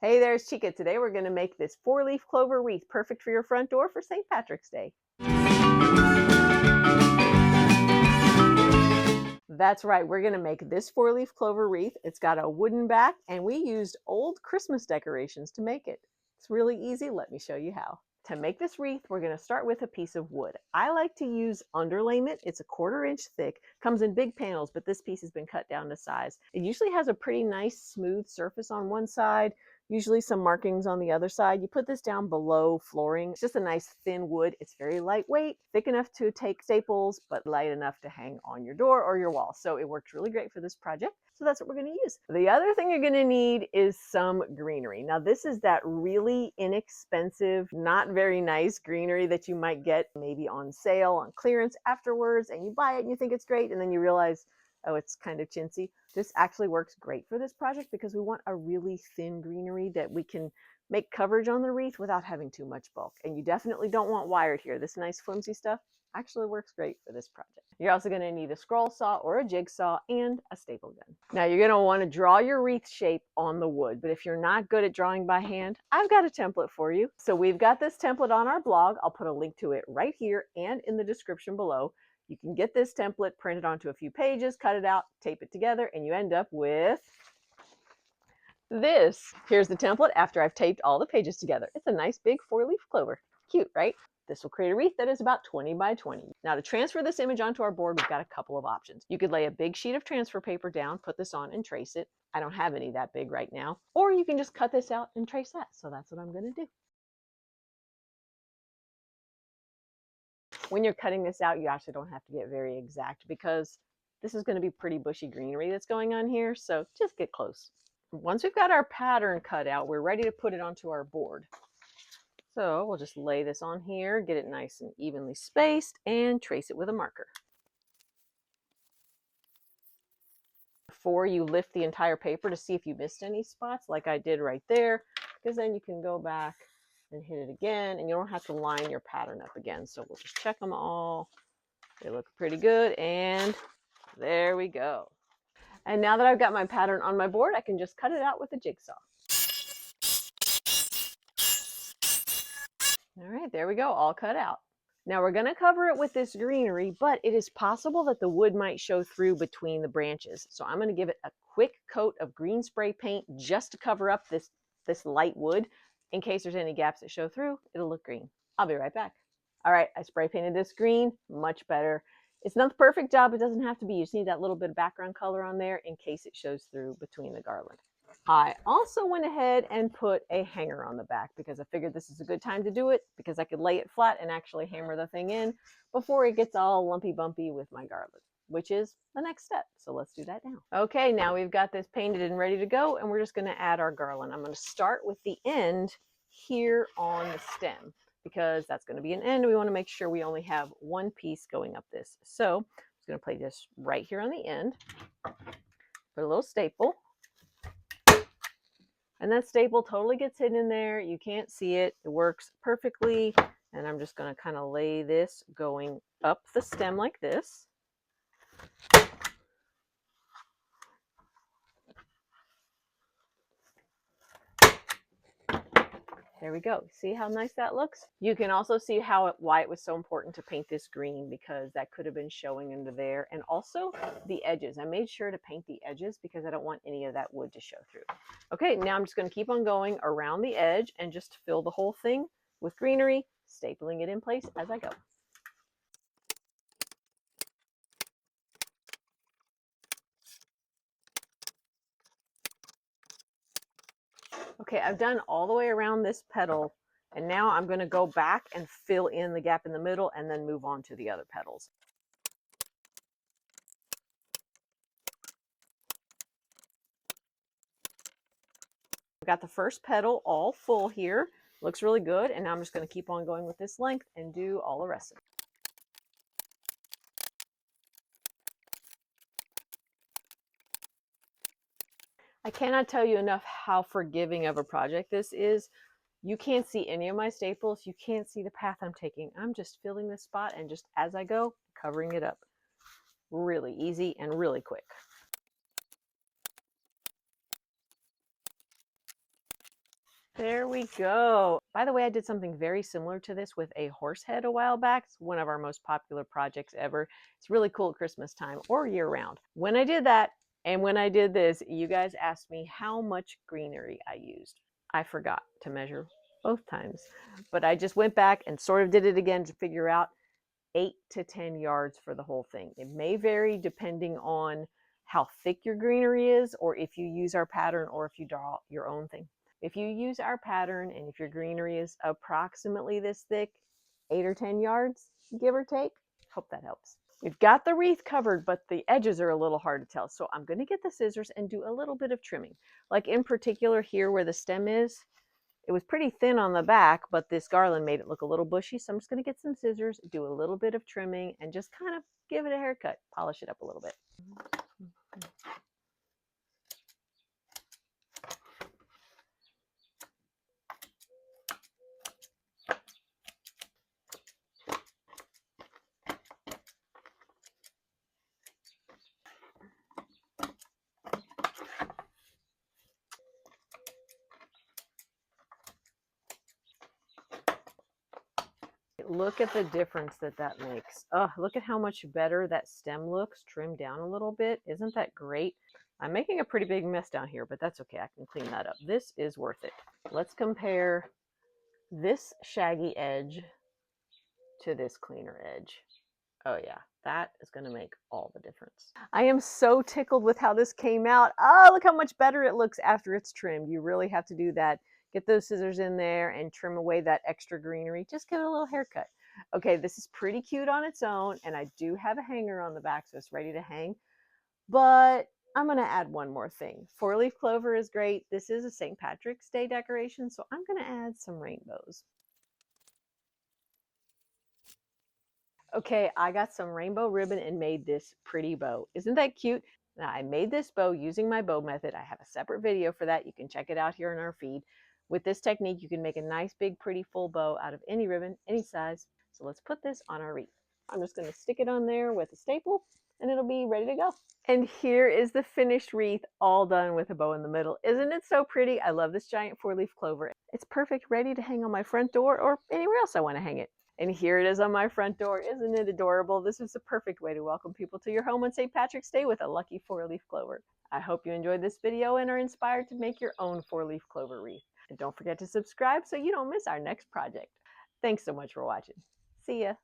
Hey there, it's Chica. Today we're going to make this 4-leaf clover wreath, perfect for your front door for St. Patrick's Day. That's right, we're going to make this 4-leaf clover wreath. It's got a wooden back and we used old Christmas decorations to make it. It's really easy. Let me show you how. To make this wreath, we're going to start with a piece of wood. I like to use underlayment. It's a 1/4 inch thick, comes in big panels, but this piece has been cut down to size. It usually has a pretty nice smooth surface on one side, usually some markings on the other side. You put this down below flooring. It's just a nice thin wood. It's very lightweight, thick enough to take staples, but light enough to hang on your door or your wall. So it worked really great for this project. So that's what we're going to use. The other thing you're going to need is some greenery. Now this is that really inexpensive, not very nice greenery that you might get maybe on sale, on clearance afterwards, and you buy it and you think it's great, and then you realize, oh, it's kind of chintzy. This actually works great for this project because we want a really thin greenery that we can make coverage on the wreath without having too much bulk. And you definitely don't want wired here. This nice flimsy stuff actually works great for this project. You're also going to need a scroll saw or a jigsaw and a staple gun. Now you're going to want to draw your wreath shape on the wood, but if you're not good at drawing by hand, I've got a template for you. So we've got this template on our blog. I'll put a link to it right here and in the description below. You can get this template printed onto a few pages, cut it out, tape it together, and you end up with this. Here's the template after I've taped all the pages together. It's a nice big 4-leaf clover. Cute, right? This will create a wreath that is about 20 by 20. Now to transfer this image onto our board, we've got a couple of options. You could lay a big sheet of transfer paper down, put this on and trace it. I don't have any that big right now. Or you can just cut this out and trace that. So that's what I'm going to do. When you're cutting this out, you actually don't have to get very exact because this is going to be pretty bushy greenery that's going on here. So just get close. Once we've got our pattern cut out, we're ready to put it onto our board. So we'll just lay this on here, get it nice and evenly spaced, and trace it with a marker. Before you lift the entire paper to see if you missed any spots, like I did right there, because then you can go back and hit it again, and you don't have to line your pattern up again. So we'll just check them all. They look pretty good, and there we go. And now that I've got my pattern on my board, I can just cut it out with a jigsaw. All right, there we go, all cut out. Now we're going to cover it with this greenery, but it is possible that the wood might show through between the branches. So I'm going to give it a quick coat of green spray paint just to cover up this light wood. In case there's any gaps that show through, it'll look green. I'll be right back. All right, I spray painted this green, much better. It's not the perfect job, it doesn't have to be. You just need that little bit of background color on there in case it shows through between the garland. I also went ahead and put a hanger on the back because I figured this is a good time to do it because I could lay it flat and actually hammer the thing in before it gets all lumpy bumpy with my garland, which is the next step. So let's do that now. Okay, now we've got this painted and ready to go, and we're just going to add our garland. I'm going to start with the end here on the stem because that's going to be an end. We want to make sure we only have one piece going up this. So I'm just going to place this right here on the end, put a little staple. And that staple totally gets hidden in there. You can't see it. It works perfectly. And I'm just going to kind of lay this going up the stem like this. There we go. See how nice that looks? You can also see why it was so important to paint this green because that could have been showing into there. And also the edges. I made sure to paint the edges because I don't want any of that wood to show through. Okay, now I'm just going to keep on going around the edge and just fill the whole thing with greenery, stapling it in place as I go. Okay, I've done all the way around this petal, and now I'm going to go back and fill in the gap in the middle and then move on to the other petals. I've got the first petal all full here. Looks really good, and now I'm just going to keep on going with this length and do all the rest of it. I cannot tell you enough how forgiving of a project this is. You can't see any of my staples. You can't see the path I'm taking. I'm just filling this spot and just as I go, covering it up. Really easy and really quick. There we go. By the way, I did something very similar to this with a horse head a while back. It's one of our most popular projects ever. It's really cool at Christmas time or year round. When I did that and when I did this, you guys asked me how much greenery I used. I forgot to measure both times, but I just went back and sort of did it again to figure out 8 to 10 yards for the whole thing. It may vary depending on how thick your greenery is, or if you use our pattern, or if you draw your own thing. If you use our pattern and if your greenery is approximately this thick, 8 or 10 yards, give or take. Hope that helps. We've got the wreath covered, but the edges are a little hard to tell. So I'm going to get the scissors and do a little bit of trimming. Like in particular here where the stem is, it was pretty thin on the back, but this garland made it look a little bushy. So I'm just going to get some scissors, do a little bit of trimming, and just kind of give it a haircut, polish it up a little bit. Look at the difference that makes. Oh, look at how much better that stem looks, trimmed down a little bit. Isn't that great? I'm making a pretty big mess down here, but that's okay. I can clean that up. This is worth it. Let's compare this shaggy edge to this cleaner edge. Oh yeah, that is going to make all the difference. I am so tickled with how this came out. Oh, look how much better it looks after it's trimmed. You really have to do that. Get those scissors in there and trim away that extra greenery. Just give it a little haircut. Okay, this is pretty cute on its own, and I do have a hanger on the back, so it's ready to hang. But I'm going to add one more thing. 4-leaf clover is great. This is a St. Patrick's Day decoration, so I'm going to add some rainbows. Okay, I got some rainbow ribbon and made this pretty bow. Isn't that cute? Now, I made this bow using my bow method. I have a separate video for that. You can check it out here in our feed. With this technique, you can make a nice, big, pretty full bow out of any ribbon, any size. So let's put this on our wreath. I'm just going to stick it on there with a staple, and it'll be ready to go. And here is the finished wreath, all done with a bow in the middle. Isn't it so pretty? I love this giant 4-leaf clover. It's perfect, ready to hang on my front door or anywhere else I want to hang it. And here it is on my front door. Isn't it adorable? This is the perfect way to welcome people to your home on St. Patrick's Day with a lucky 4-leaf clover. I hope you enjoyed this video and are inspired to make your own 4-leaf clover wreath. And don't forget to subscribe so you don't miss our next project. Thanks so much for watching. See ya.